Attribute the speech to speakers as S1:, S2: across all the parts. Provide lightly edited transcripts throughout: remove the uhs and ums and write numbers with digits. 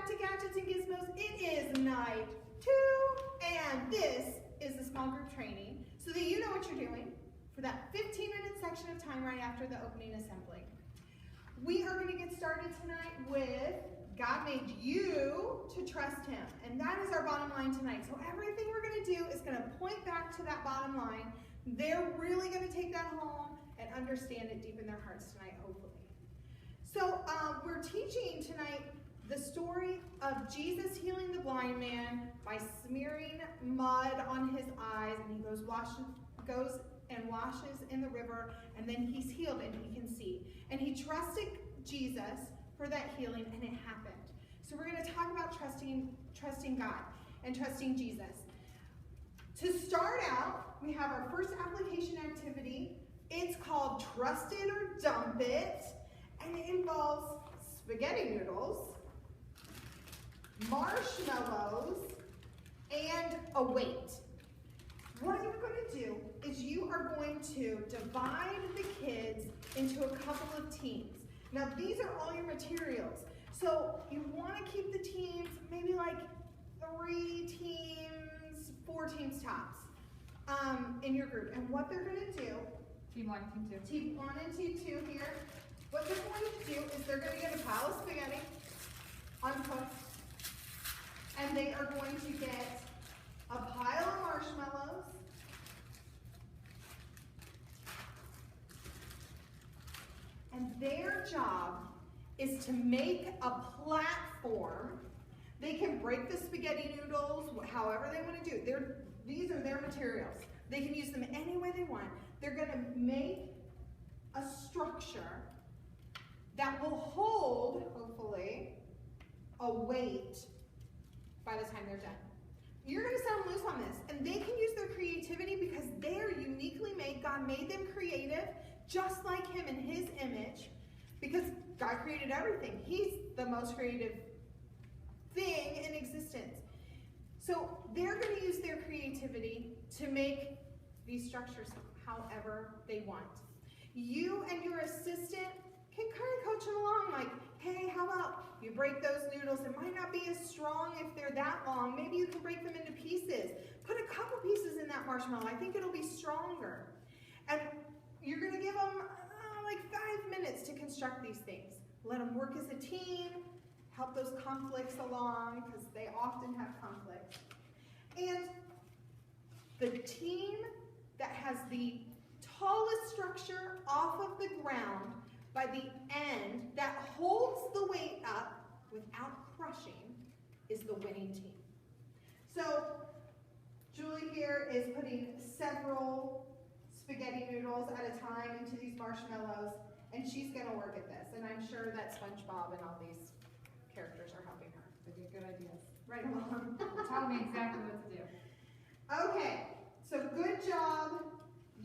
S1: back to Gadgets and Gizmos. It is night 2, and this is the small group training so that you know what you're doing for that 15-minute section of time right after the opening assembly. We are going to get started tonight with God made you to trust Him, and that is our bottom line tonight. So everything we're going to do is going to point back to that bottom line. They're really going to take that home and understand it deep in their hearts tonight, hopefully. So we're teaching tonight the story of Jesus healing the blind man by smearing mud on his eyes, and he goes and washes in the river, and then he's healed and he can see. And he trusted Jesus for that healing, and it happened. So we're going to talk about trusting God and trusting Jesus. To start out, we have our first application activity. It's called Trust It or Dump It, and it involves spaghetti noodles, marshmallows, and a weight. What you're going to do is you are going to divide the kids into a couple of teams. Now these are all your materials. So you want to keep the teams maybe like 3 teams, 4 teams tops in your group. And what they're going to do,
S2: Team 1, Team 2.
S1: Team 1 and Team 2 here. What they're going to do is they're going to get a pile of spaghetti, uncooked, and they are going to get a pile of marshmallows, and their job is to make a platform. They can break the spaghetti noodles however they want to do. These are their materials. They can use them any way they want. They're going to make a structure that will hold, hopefully, a weight by the time they're done. You're going to set them loose on this, and they can use their creativity because they're uniquely made. God made them creative, just like Him in His image, because God created everything. He's the most creative thing in existence. So they're going to use their creativity to make these structures however they want. You and your assistant can kind of coach them along, like, hey, how about you break those noodles? It might not be as strong if they're that long. Maybe you can break them into pieces. Put a couple pieces in that marshmallow. I think it'll be stronger. And you're going to give them like 5 minutes to construct these things. Let them work as a team, help those conflicts along, because they often have conflicts. And the team that has the tallest structure off of the ground by the end, that holds the weight up without crushing, is the winning team. So Julie here is putting several spaghetti noodles at a time into these marshmallows, and she's going to work at this. And I'm sure that SpongeBob and all these characters are helping her.
S2: They get good ideas.
S1: Right along.
S2: Tell me exactly what to do.
S1: Okay, so good job.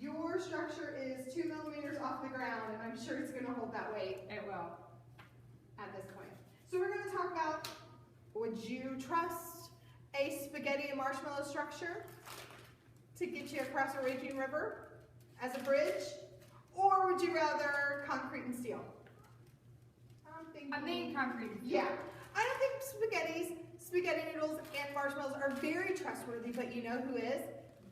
S1: Your structure is 2 millimeters off the ground, and I'm sure it's going to hold that weight.
S2: It will.
S1: At this point. So we're going to talk about, would you trust a spaghetti and marshmallow structure to get you across a raging river as a bridge? Or would you rather concrete and steel?
S2: I think concrete and steel.
S1: Yeah. I don't think spaghetti noodles, and marshmallows are very trustworthy, but you know who is?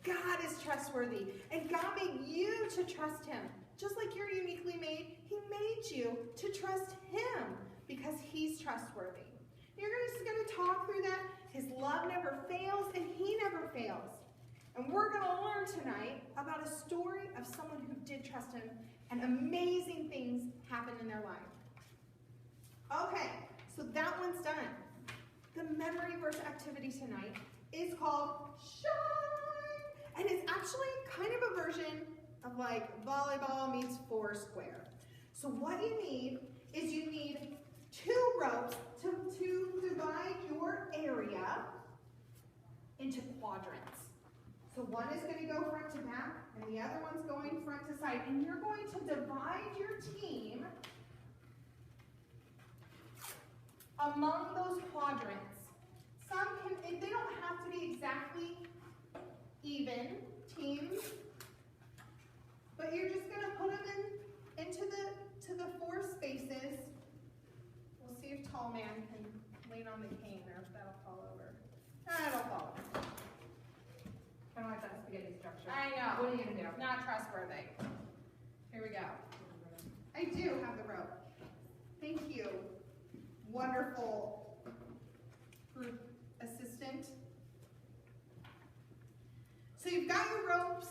S1: God is trustworthy, and God made you to trust Him. Just like you're uniquely made, He made you to trust Him because He's trustworthy. You're just going to talk through that. His love never fails, and He never fails. And we're going to learn tonight about a story of someone who did trust Him, and amazing things happened in their life. Okay, so that one's done. The memory verse activity tonight is called Shine. And it's actually kind of a version of like volleyball meets Foursquare. So what you need is you need 2 ropes to divide your area into quadrants. So one is going to go front to back, and the other one's going front to side. And you're going to divide your team among those quadrants. They don't have to be exactly even teams, but you're just going to put them into the 4 spaces. We'll see if Tall Man can lean on the cane or if that'll fall over. It'll fall over.
S2: Kind of like that spaghetti structure.
S1: I know.
S2: What are you gonna do?
S1: Not trustworthy. Here we go. I do have the rope. Thank you. Wonderful group assistant. So you've got your ropes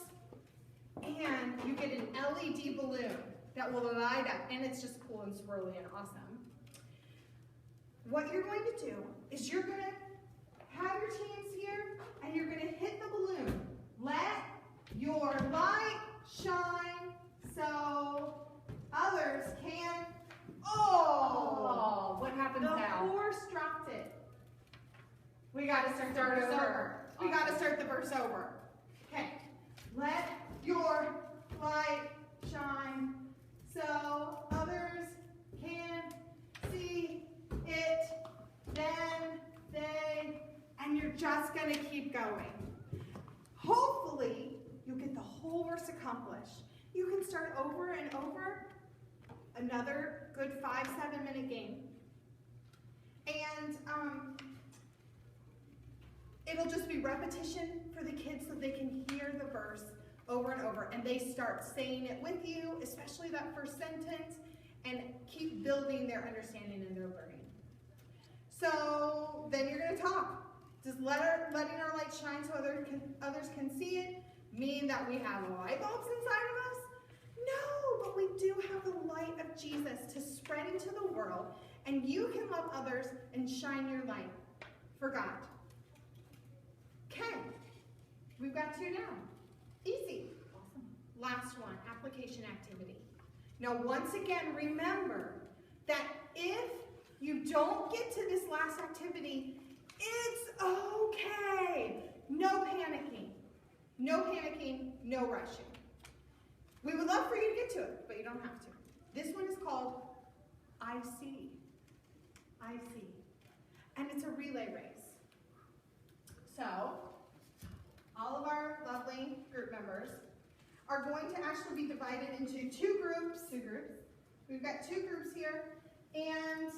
S1: and you get an LED balloon that will light up and it's just cool and swirly and awesome. What you're going to do is you're going to have your teams here and you're going to hit the balloon. Let your light shine so others can. Oh,
S2: what happens now?
S1: The horse dropped it. We got to start the verse over. We got to start the verse over. Okay. Let your light shine so others can see it. Then they, and you're just going to keep going. Hopefully, you'll get the whole verse accomplished. You can start over and over. Another good 5-7 minute game. And it'll just be repetition for the kids so they can hear the verse over and over. And they start saying it with you, especially that first sentence, and keep building their understanding and their learning. So then you're going to talk. Does letting our light shine so others can see it mean that we have light bulbs inside of us? No, but we do have the light of Jesus to spread into the world, and you can love others and shine your light for God. Okay, we've got 2 down. Easy. Awesome. Last one, application activity. Now, once again, remember that if you don't get to this last activity, it's okay. No panicking. No panicking, no rushing. We would love for you to get to it, but you don't have to. This one is called I See. I See. And it's a relay race. So, all of our lovely group members are going to actually be divided into 2 groups. 2 groups. We've got 2 groups here, and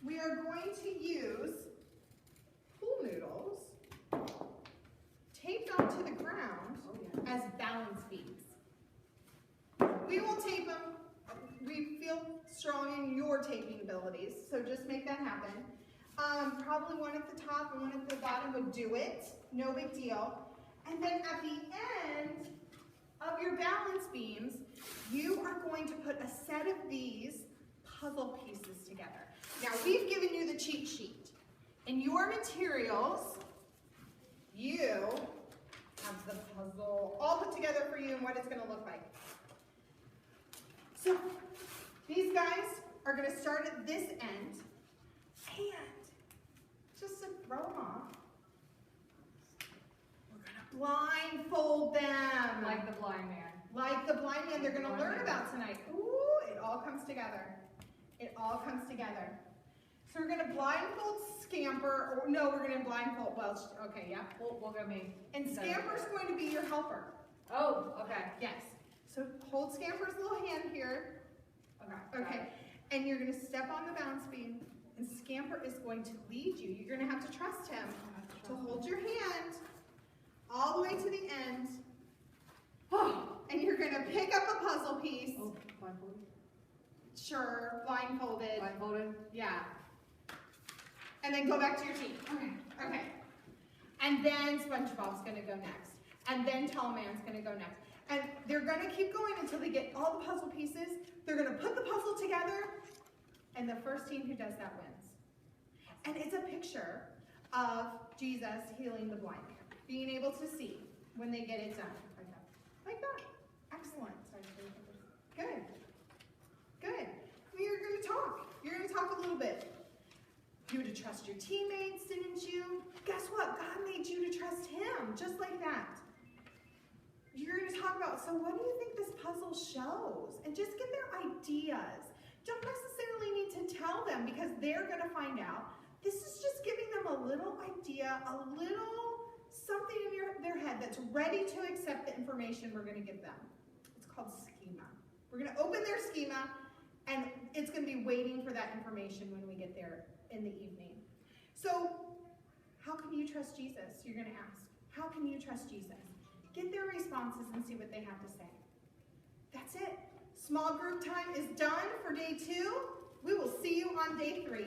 S1: we are going to use pool noodles taped onto the ground as balance beams. We will tape them. We feel strong in your taping abilities, so just make that happen. Probably one at the top and one at the bottom would do it. No big deal. And then at the end of your balance beams, you are going to put a set of these puzzle pieces together. Now, we've given you the cheat sheet. In your materials, you have the puzzle all put together for you and what it's going to look like. So, these guys are going to start at this end, and just to throw them off, we're going to blindfold them.
S2: Like the blind man.
S1: Like the blind man they're going to learn about tonight. Ooh, it all comes together. It all comes together. So we're going to blindfold Scamper, or no, we're going to blindfold Welch. Okay, yeah.
S2: We'll go me.
S1: And Scamper's going to be your helper.
S2: Oh, okay.
S1: Yes. So hold Scamper's little hand here.
S2: Okay.
S1: Okay. And you're going to step on the bounce beam, and Scamper is going to lead you. You're going to have to trust him to hold your hand all the way to the end. And you're going to pick up a puzzle piece.
S2: Oh, blindfolded?
S1: Sure, blindfolded.
S2: Blindfolded?
S1: Yeah. And then go back to your team.
S2: Okay.
S1: Okay. And then SpongeBob's going to go next. And then Tall Man's going to go next. And they're going to keep going until they get all the puzzle pieces. They're going to put the puzzle together, and the first team who does that wins. And it's a picture of Jesus healing the blind, being able to see when they get it done. Like that. Excellent. Good. Good. You're going to talk. You're going to talk a little bit. You to trust your teammates, didn't you? Guess what? God made you to trust him, just like that. You're going to talk about, so what do you think this puzzle shows? And just get their ideas. Don't necessarily need to tell them because they're going to find out. This is just giving them a little idea, a little something in their head that's ready to accept the information we're going to give them. It's called schema. We're going to open their schema, and it's going to be waiting for that information when we get there in the evening. So, how can you trust Jesus? You're going to ask. How can you trust Jesus? Get their responses and see what they have to say. That's it. Small group time is done for day 2. We will see you on day 3.